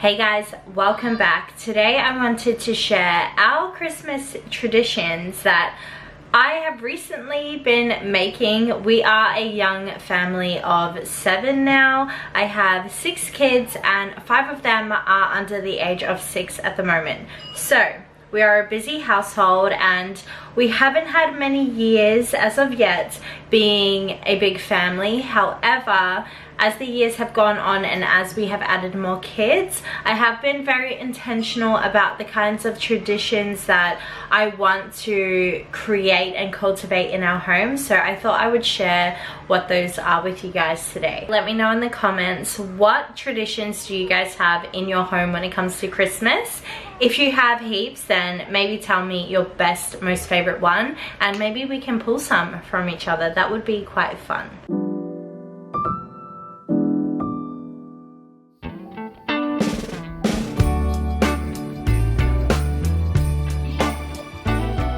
Hey guys, welcome back. Today I wanted to share our Christmas traditions that I have recently been making. We are a young family of 7 now. I have 6 kids and 5 of them are under the age of 6 at the moment. So we are a busy household and we haven't had many years as of yet being a big family. However, as the years have gone on and as we have added more kids, I have been very intentional about the kinds of traditions that I want to create and cultivate in our home. So I thought I would share what those are with you guys today. Let me know in the comments, what traditions do you guys have in your home when it comes to Christmas? If you have heaps, then maybe tell me your best, most favorite one, and maybe we can pull some from each other. That would be quite fun.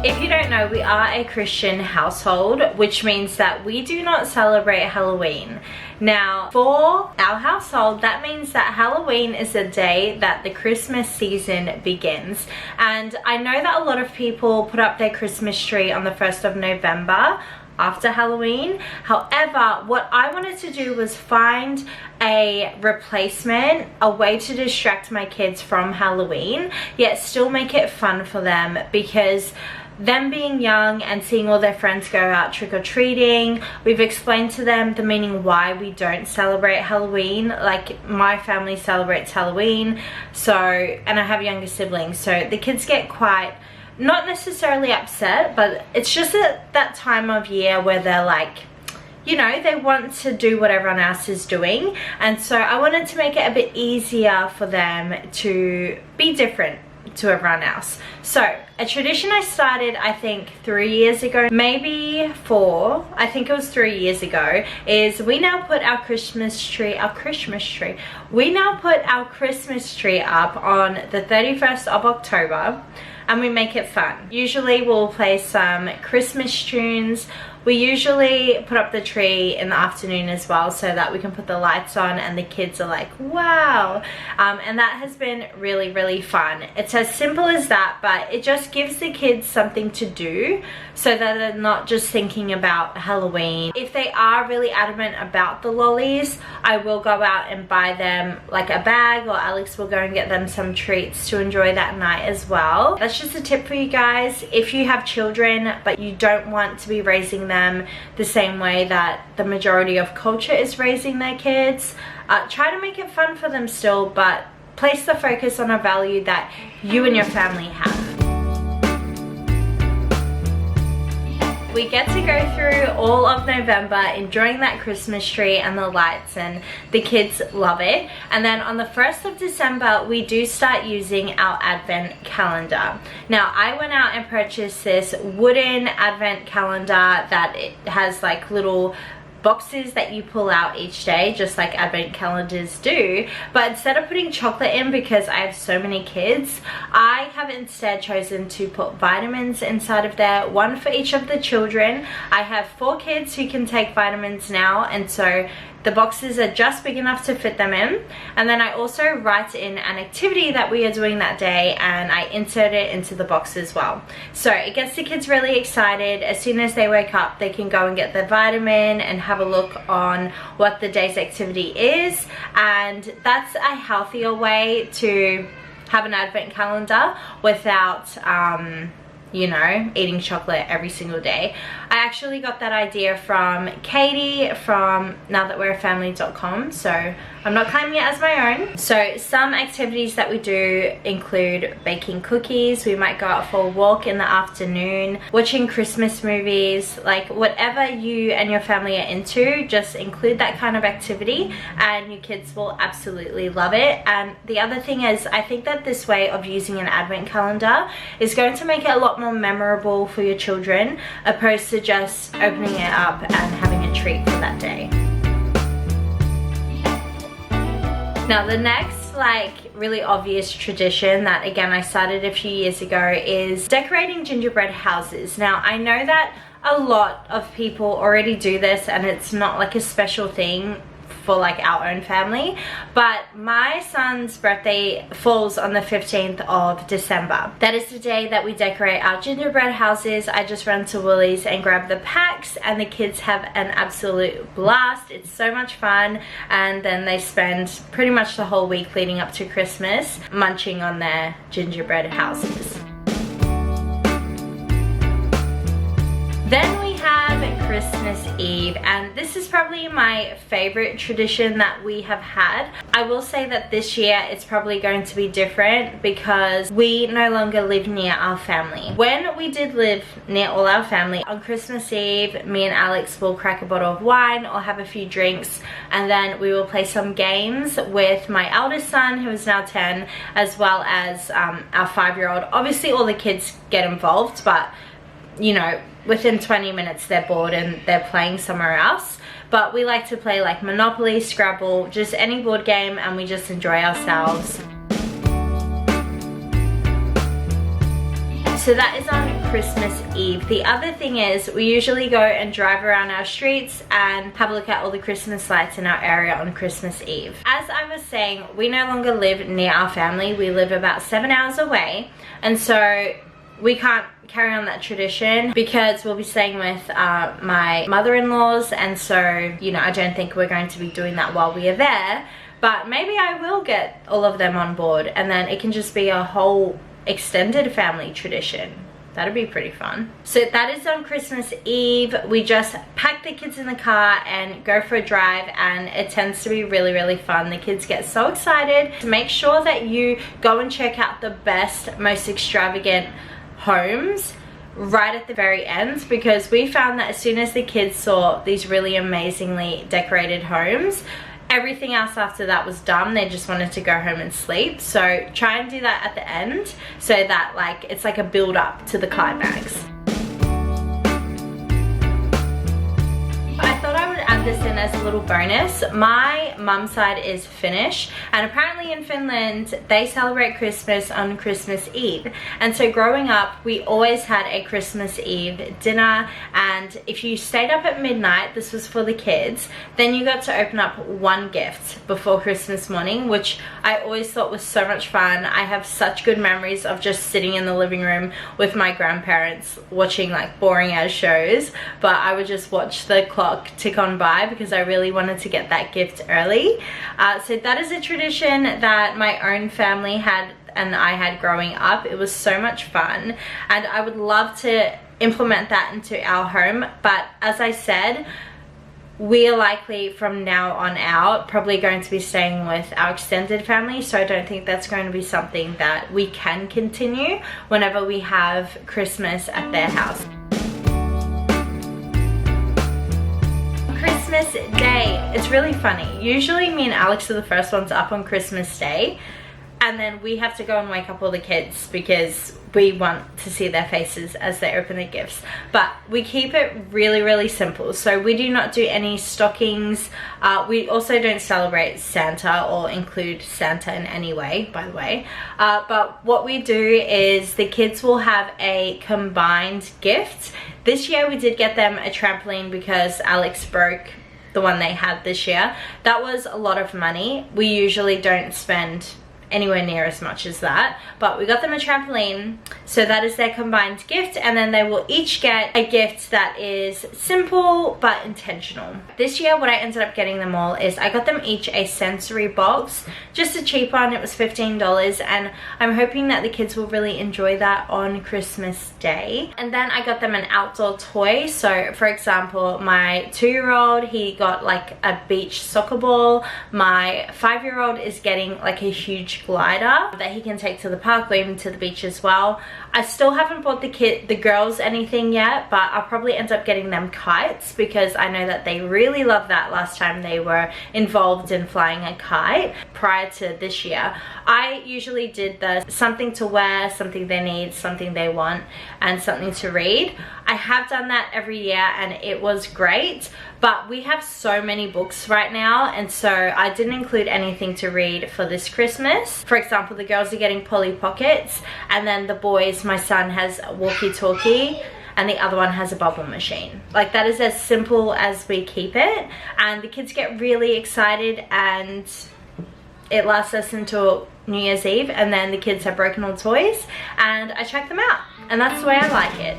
If you don't know, we are a Christian household, which means that we do not celebrate Halloween. Now, for our household, that means that Halloween is the day that the Christmas season begins. And I know that a lot of people put up their Christmas tree on the 1st of November after Halloween. However, what I wanted to do was find a replacement, a way to distract my kids from Halloween, yet still make it fun for them, because them being young and seeing all their friends go out trick-or-treating, we've explained to them the meaning why we don't celebrate Halloween. Like, my family celebrates Halloween, so, and I have younger siblings, so the kids get quite, not necessarily upset, but it's just that time of year where they're like, you know, they want to do what everyone else is doing. And so I wanted to make it a bit easier for them to be different to everyone else. So a tradition I started, I think 3 years ago, maybe 4, I think it was 3 years ago, is we now put our Christmas tree up on the 31st of October, and we make it fun. Usually we'll play some Christmas tunes. We usually put up the tree in the afternoon as well, so that we can put the lights on and the kids are like, wow. And that has been really, really fun. It's as simple as that, but it just gives the kids something to do so that they're not just thinking about Halloween. If they are really adamant about the lollies, I will go out and buy them like a bag, or Alex will go and get them some treats to enjoy that night as well. That's just a tip for you guys. If you have children but you don't want to be raising them the same way that the majority of culture is raising their kids, try to make it fun for them still, but place the focus on a value that you and your family have. We get to go through all of November enjoying that Christmas tree and the lights, and the kids love it. And then on the 1st of December, we do start using our advent calendar. Now, I went out and purchased this wooden advent calendar that it has like little boxes that you pull out each day, just like advent calendars do. But instead of putting chocolate in, because I have so many kids, I have instead chosen to put vitamins inside of there, one for each of the children. I have 4 kids who can take vitamins now, and so the boxes are just big enough to fit them in. And then I also write in an activity that we are doing that day, and I insert it into the box as well. So it gets the kids really excited. As soon as they wake up, they can go and get their vitamin and have a look on what the day's activity is. And that's a healthier way to have an advent calendar without you know, eating chocolate every single day. I actually got that idea from Katie from nowthatwe'reafamily.com, so I'm not claiming it as my own. So some activities that we do include baking cookies. We might go out for a walk in the afternoon, watching Christmas movies, like whatever you and your family are into, just include that kind of activity and your kids will absolutely love it. And the other thing is, I think that this way of using an advent calendar is going to make it a lot more memorable for your children, opposed to just opening it up and having a treat for that day. Now, the next like really obvious tradition that again I started a few years ago is decorating gingerbread houses. Now, I know that a lot of people already do this and it's not like a special thing for like our own family. But my son's birthday falls on the 15th of December. That is the day that we decorate our gingerbread houses. I just run to Woolies and grab the packs, and the kids have an absolute blast. It's so much fun, and then they spend pretty much the whole week leading up to Christmas munching on their gingerbread houses. Then we have Christmas Eve, and this is probably my favorite tradition that we have had. I will say that this year it's probably going to be different because we no longer live near our family. When we did live near all our family, on Christmas Eve, me and Alex will crack a bottle of wine or have a few drinks, and then we will play some games with my eldest son, who is now 10, as well as our 5-year-old. Obviously all the kids get involved, but you know, within 20 minutes they're bored and they're playing somewhere else. But we like to play like Monopoly, Scrabble, just any board game, and we just enjoy ourselves. So that is on Christmas Eve. The other thing is we usually go and drive around our streets and have a look at all the Christmas lights in our area on Christmas Eve. As I was saying, we no longer live near our family. We live about 7 hours away, and so we can't carry on that tradition because we'll be staying with my mother-in-laws, and so, you know, I don't think we're going to be doing that while we are there. But maybe I will get all of them on board, and then it can just be a whole extended family tradition. That'd be pretty fun. So that is on Christmas Eve. We just pack the kids in the car and go for a drive, and it tends to be really, really fun. The kids get so excited. To make sure that you go and check out the best, most extravagant homes right at the very end, because we found that as soon as the kids saw these really amazingly decorated homes, everything else after that was done. They just wanted to go home and sleep. So try and do that at the end so that like it's like a build up to the climax. This in as a little bonus. My mum's side is Finnish, and apparently in Finland they celebrate Christmas on Christmas Eve, and so growing up we always had a Christmas Eve dinner, and if you stayed up at midnight, this was for the kids, then you got to open up one gift before Christmas morning, which I always thought was so much fun. I have such good memories of just sitting in the living room with my grandparents watching like boring ass shows, but I would just watch the clock tick on by because I really wanted to get that gift early. So that is a tradition that my own family had and I had growing up. It was so much fun, and I would love to implement that into our home, but as I said, we are likely from now on out probably going to be staying with our extended family, so I don't think that's going to be something that we can continue whenever we have Christmas at their house. Christmas Day. It's really funny. Usually me and Alex are the first ones up on Christmas Day, and then we have to go and wake up all the kids because we want to see their faces as they open their gifts. But we keep it really, really simple. So we do not do any stockings. We also don't celebrate Santa or include Santa in any way, by the way. But what we do is the kids will have a combined gift. This year we did get them a trampoline because Alex broke the one they had this year. That was a lot of money. We usually don't spend anywhere near as much as that, but we got them a trampoline, so that is their combined gift, and then they will each get a gift that is simple but intentional. This year what I ended up getting them all is I got them each a sensory box, just a cheap one. It was $15, and I'm hoping that the kids will really enjoy that on Christmas Day. And then I got them an outdoor toy. So for example, my 2-year-old, he got like a beach soccer ball. My 5-year-old is getting like a huge glider that he can take to the park or even to the beach as well. I still haven't bought the girls anything yet, but I'll probably end up getting them kites because I know that they really loved that last time they were involved in flying a kite prior to this year. I usually did the something to wear, something they need, something they want, and something to read. I have done that every year and it was great, but we have so many books right now, and so I didn't include anything to read for this Christmas. For example, the girls are getting Polly Pockets, and then the boys, my son has a walkie-talkie, and the other one has a bubble machine. Like, that is as simple as we keep it, and the kids get really excited, and it lasts us until New Year's Eve, and then the kids have broken all toys and I check them out, and that's the way I like it.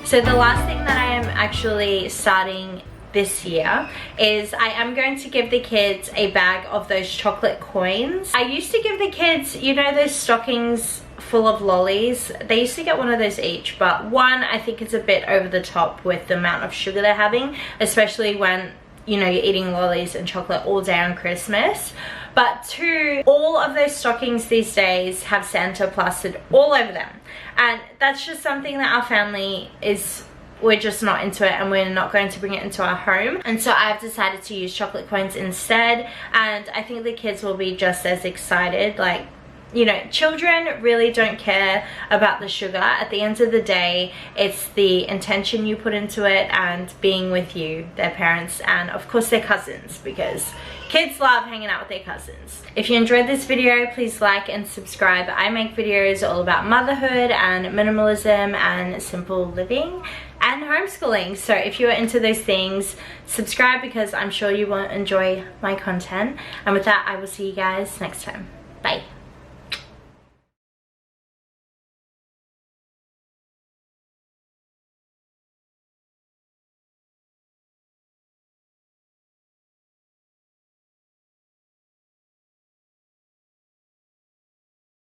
So the last thing that I am actually starting this year is I am going to give the kids a bag of those chocolate coins. I used to give the kids, you know, those stockings full of lollies. They used to get one of those each, but one, I think it's a bit over the top with the amount of sugar they're having, especially when, you know, you're eating lollies and chocolate all day on Christmas. But two, all of those stockings these days have Santa plastered all over them, and that's just something that our family is, we're just not into it, and we're not going to bring it into our home. And so I've decided to use chocolate coins instead, and I think the kids will be just as excited. Like, you know, children really don't care about the sugar. At the end of the day, it's the intention you put into it and being with you, their parents, and of course their cousins, because kids love hanging out with their cousins. If you enjoyed this video, please like and subscribe. I make videos all about motherhood and minimalism and simple living and homeschooling. So if you are into those things, subscribe, because I'm sure you will enjoy my content. And with that, I will see you guys next time. Bye.